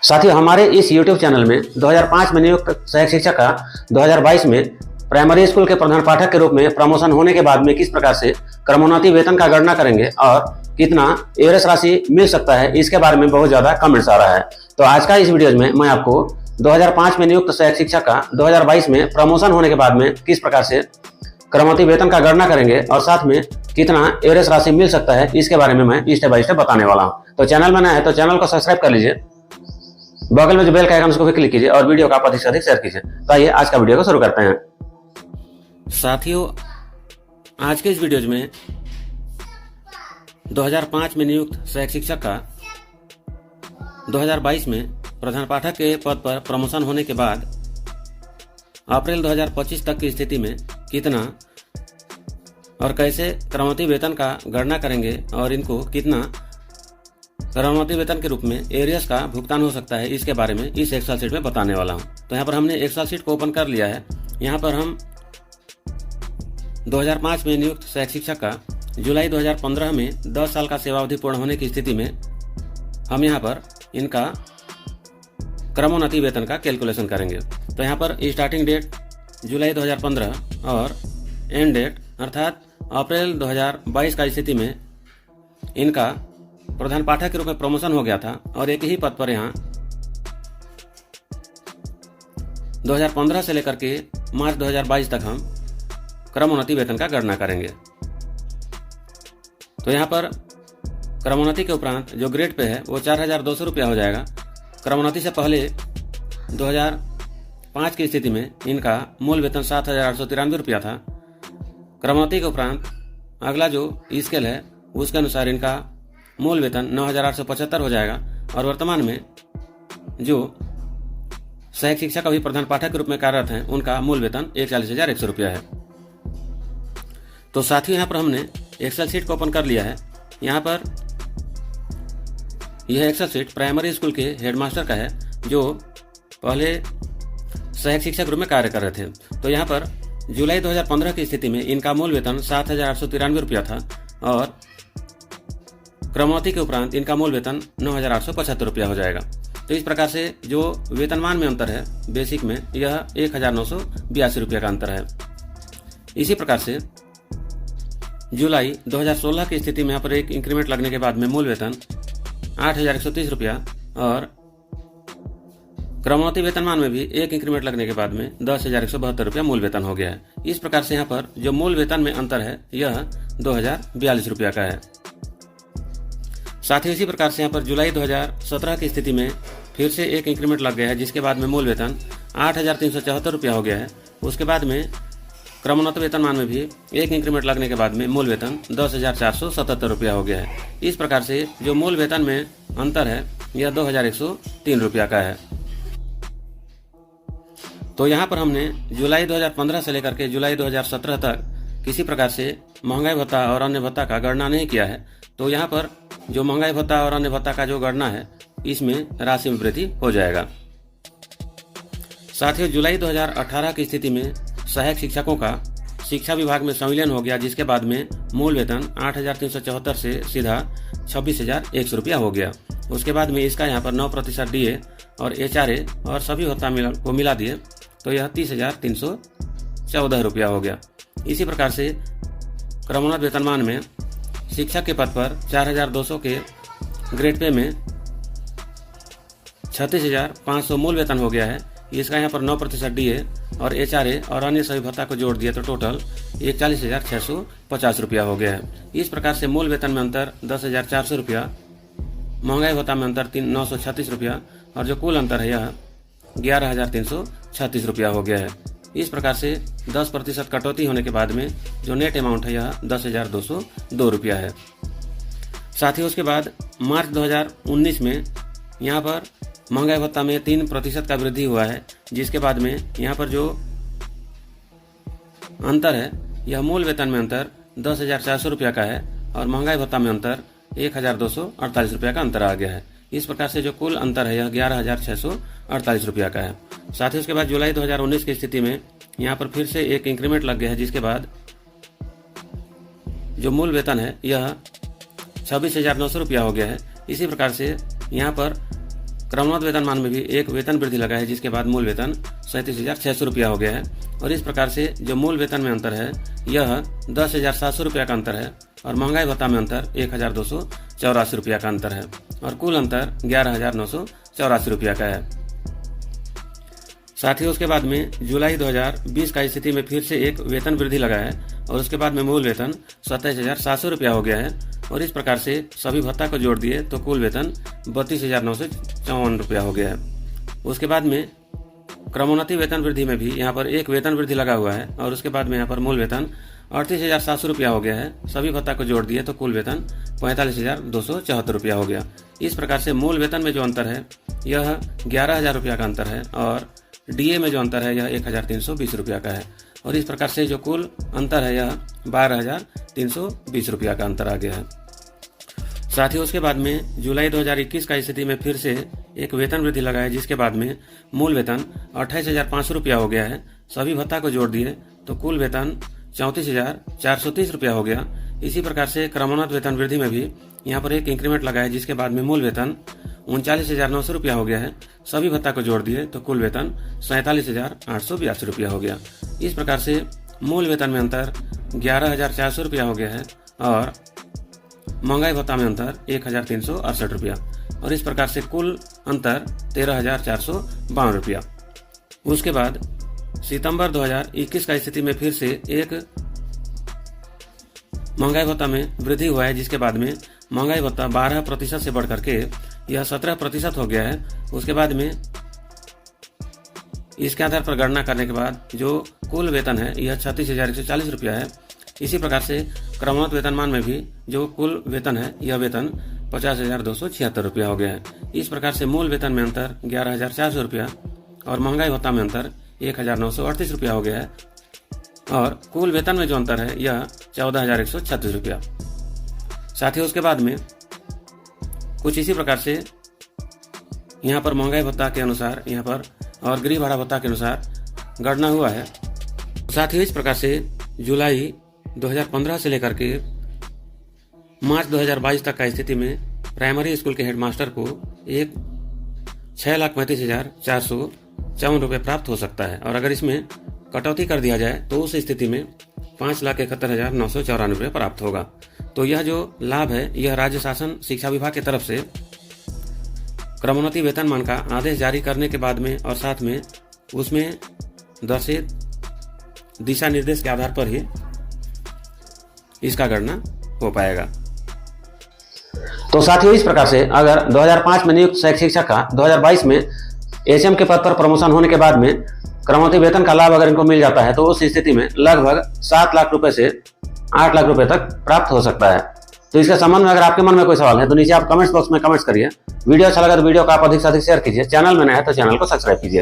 साथियों, हमारे इस YouTube चैनल में 2005 में नियुक्त सहायक शिक्षक का 2022 में प्राइमरी स्कूल के प्रधान पाठक के रूप में प्रमोशन होने के बाद में किस प्रकार से क्रमोन्नति वेतन का गणना करेंगे और कितना एवरेज राशि मिल सकता है, इसके बारे में बहुत ज्यादा कमेंट्स आ रहा है। तो आज का इस वीडियो में मैं आपको 2005 में नियुक्त सहायक शिक्षक का 2022 में प्रमोशन होने के बाद में किस प्रकार से क्रमोन्नति वेतन का गणना करेंगे और साथ में कितना एवरेज राशि मिल सकता है, इसके बारे में मैं स्टेप बाय स्टेप बताने वाला हूँ। तो चैनल में नया है तो चैनल को सब्सक्राइब कर लीजिए, बगल में जो बेल का आइकन उसको भी क्लिक कीजिए और वीडियो को आप अधिक से अधिक शेयर कीजिए। तो आइए आज का वीडियो को शुरू करते हैं। साथियों, आज के इस वीडियो में 2005 में नियुक्त सहायक शिक्षक का 2022 में प्रधान पाठक के पद पर प्रमोशन होने के बाद अप्रैल 2025 तक की स्थिति में कितना और कैसे क्रमोन्नति वेतन का गणना करेंगे और इनको कितना क्रमोन्नति वेतन के रूप में एरियर्स का भुगतान हो सकता है, इसके बारे में इस एक्सेल शीट में बताने वाला हूं। तो यहाँ पर हमने एक्सेल शीट को ओपन कर लिया है। यहाँ पर हम 2005 में नियुक्त सहायक शिक्षक का जुलाई 2015 में 10 साल का सेवावधि पूर्ण होने की स्थिति में हम यहाँ पर इनका क्रमोन्नति वेतन का कैलकुलेशन करेंगे। तो यहाँ पर स्टार्टिंग डेट जुलाई 2015 और एंड डेट अर्थात अप्रैल 2022 का स्थिति में इनका प्रधान पाठक के रूप में प्रमोशन हो गया था और एक ही पद पर यहाँ 2015 से लेकर के मार्च 2022 तक हम क्रमोन्नति वेतन का गणना करेंगे। तो यहाँ पर क्रमोन्नति के उपरांत जो ग्रेड पे है वो 4,200 रुपया हो जाएगा। क्रमोन्नति से पहले 2005 की स्थिति में इनका मूल वेतन 7,893 रुपया था। क्रमोन्नति के उपरांत अगला जो स्केल है उसके अनुसार इनका मूल वेतन 9,875 हो जाएगा और वर्तमान में जो सहायक शिक्षक अभी प्रधान पाठक के रूप में कार्यरत हैं उनका मूल वेतन 41,100 रुपया है। तो साथियों, यहाँ पर हमने एक्सेल शीट को ओपन कर लिया है। यहाँ पर यह एक्सेल शीट प्राइमरी स्कूल के हेडमास्टर का है जो पहले सहायक शिक्षक के रूप में कार्य कर रहे थे। तो यहाँ पर जुलाई 2015 की स्थिति में इनका मूल वेतन 7,893 रुपया था और क्रमोन्नति के उपरांत इनका मूल वेतन 9,875 रुपया हो जाएगा। तो इस प्रकार से जो वेतनमान में अंतर है बेसिक में यह 1,982 रुपया का अंतर है। इसी प्रकार से जुलाई 2016 की स्थिति में यहाँ पर एक इंक्रीमेंट लगने के बाद में मूल वेतन 8,130 रुपया और क्रमोन्नति वेतनमान में भी एक इंक्रीमेंट लगने के बाद में 10,172 रुपया मूल वेतन हो गया है। इस प्रकार से यहाँ पर जो मूल वेतन में अंतर है यह 2,042 रुपया का है। साथ ही इसी प्रकार से यहाँ पर जुलाई 2017 की स्थिति में फिर से एक इंक्रीमेंट लग गया है जिसके बाद में मूल वेतन 8,374 रुपया हो गया है। उसके बाद में क्रमोन्नत वेतनमान में भी एक इंक्रीमेंट लगने के बाद में मूल वेतन 10,477 रुपया हो गया है। इस प्रकार से जो मूल वेतन में अंतर है यह 2,103 रुपया का है। तो यहाँ पर हमने जुलाई 2015 से लेकर के जुलाई 2017 तक किसी प्रकार से महंगाई भत्ता और अन्य भत्ता का गणना नहीं किया है। तो यहाँ पर जो महंगाई भत्ता और अन्य भत्ता का जो गणना है इसमें राशि में वृद्धि हो जाएगा। साथ ही जुलाई 2018 की स्थिति में सहायक शिक्षकों का शिक्षा विभाग में संविलियन हो गया जिसके बाद में मूल वेतन 8,374 से सीधा 26,100 रुपया हो गया। उसके बाद में इसका यहाँ पर 9% DA और HRA और सभी भत्ता को मिला दिए तो यह 30,314 रुपया हो गया। इसी प्रकार से क्रमोन्नत वेतनमान में शिक्षक के पद पर 4,200 के ग्रेड पे में 36,500 मूल वेतन हो गया है। इसका यहाँ पर 9% DA और HRA और अन्य सभी भत्ता को जोड़ दिया तो टोटल 41,650 रुपया हो गया है। इस प्रकार से मूल वेतन में अंतर 10,400 रुपया, महंगाई भत्ता में अंतर 936 रुपया और जो कुल अंतर है यह 11,336 रुपया हो गया है। इस प्रकार से 10% कटौती होने के बाद में जो नेट अमाउंट है यह 10,202 रुपया है। साथ ही उसके बाद मार्च 2019 में यहाँ पर महंगाई भत्ता में 3% का वृद्धि हुआ है जिसके बाद में यहाँ पर जो अंतर है यह मूल वेतन में अंतर 10,400 रुपया का है और महंगाई भत्ता में अंतर 1,248 रुपया का अंतर आ गया है। इस प्रकार से जो कुल अंतर है यह 11,648 रुपया का है। साथ ही उसके बाद जुलाई 2019 की स्थिति में यहाँ पर फिर से एक इंक्रीमेंट लग गया है जिसके बाद जो मूल वेतन है यह 26,900 रुपया हो गया है। इसी प्रकार से यहाँ पर क्रमोन्नत वेतनमान में भी एक वेतन वृद्धि लगा है, जिसके बाद मूल वेतन 37,600 रुपया हो गया है। और इस प्रकार से जो मूल वेतन में अंतर है यह 10,700 रुपया का अंतर है और महंगाई भत्ता में अंतर 1,284 रुपया का अंतर है और कुल अंतर 11,984 रुपया का है। साथ ही उसके बाद में जुलाई 2020 का स्थिति में फिर से एक वेतन वृद्धि लगा है और उसके बाद में मूल वेतन 27,700 रुपया हो गया है और इस प्रकार से सभी भत्ता को जोड़ दिए तो कुल वेतन 32,954 रुपया हो गया है। उसके बाद में क्रमोन्नति वेतन वृद्धि में भी यहाँ पर एक वेतन वृद्धि लगा हुआ है और उसके बाद में यहाँ पर मूल वेतन 38,700 रुपया हो गया है। सभी भत्ता को जोड़ दिए तो कुल वेतन 45,274 रुपया हो गया। इस प्रकार से मूल वेतन में जो अंतर है यह 11,000 रुपया का अंतर है और डीए में जो अंतर है यह 1,320 रुपया का है और इस प्रकार से जो कुल अंतर है यह 12,320 रुपया का अंतर आ गया है। साथ ही उसके बाद में जुलाई 2021 का स्थिति में फिर से एक वेतन वृद्धि लगा है, जिसके बाद में मूल वेतन 28,500 रुपया हो गया है। सभी भत्ता को जोड़ दिए तो कुल वेतन 34,430 रुपया हो गया। इसी प्रकार से क्रमोन्नत वेतन वृद्धि में भी यहाँ पर एक इंक्रीमेंट लगा है, जिसके बाद में मूल वेतन 39,900 रुपया हो गया है। सभी भत्ता को जोड़ दिए तो कुल वेतन 47,882 रुपया हो गया। इस प्रकार से मूल वेतन में अंतर 11,400 रुपया हो गया है और महंगाई भत्ता में अंतर 1,368 रुपया और इस प्रकार से कुल अंतर 13,452 रुपया। उसके बाद सितंबर 2021 का स्थिति में फिर से एक महंगाई भत्ता में वृद्धि हुआ है, जिसके बाद में महंगाई भत्ता 12% से बढ़कर के यह 17% हो गया है। उसके बाद में इसके आधार पर गणना करने के बाद जो कुल वेतन है यह 36,140 रुपया है। इसी प्रकार से क्रमोन्नत वेतनमान में भी जो कुल वेतन है यह वेतन 50,276 रुपया हो गया है। इस प्रकार से मूल वेतन में अंतर 11,400 रुपया और महंगाई भत्ता में अंतर 1,938 रुपया हो गया है और कुल वेतन में जो अंतर है यह 14,136 रुपया। साथ ही उसके बाद में कुछ इसी प्रकार से यहाँ पर महंगाई भत्ता के अनुसार यहाँ पर और गृह भाड़ा भत्ता के अनुसार गणना हुआ है। साथ ही इस प्रकार से जुलाई 2015 से लेकर के मार्च 2022 तक का स्थिति में प्राइमरी स्कूल के हेडमास्टर को एक 6,35,454 रुपये प्राप्त हो सकता है और अगर इसमें कटौती कर दिया जाए तो उस स्थिति में 5,71,994 रुपये प्राप्त होगा। तो यह जो लाभ है यह राज्य शासन शिक्षा विभाग की तरफ से क्रमोन्नति वेतनमान का आदेश जारी करने के बाद में और साथ में उसमें दर्शित दिशा निर्देश के आधार पर ही इसका गणना हो पाएगा। तो साथियों, इस प्रकार से अगर 2005 में नियुक्त सहायक शिक्षक का 2022 में एचएम के पद पर प्रमोशन होने के बाद में क्रमोन्नति वेतन का लाभ अगर इनको मिल जाता है तो उस स्थिति में लगभग 7 लाख रुपए से 8 लाख रुपए तक प्राप्त हो सकता है। तो इसके संबंध में अगर आपके मन में कोई सवाल है तो नीचे आप कमेंट्स बॉक्स में कमेंट्स करिए। वीडियो अच्छा लगा तो वीडियो को आप अधिक से अधिक शेयर कीजिए। चैनल में नया है तो चैनल को सब्सक्राइब कीजिए।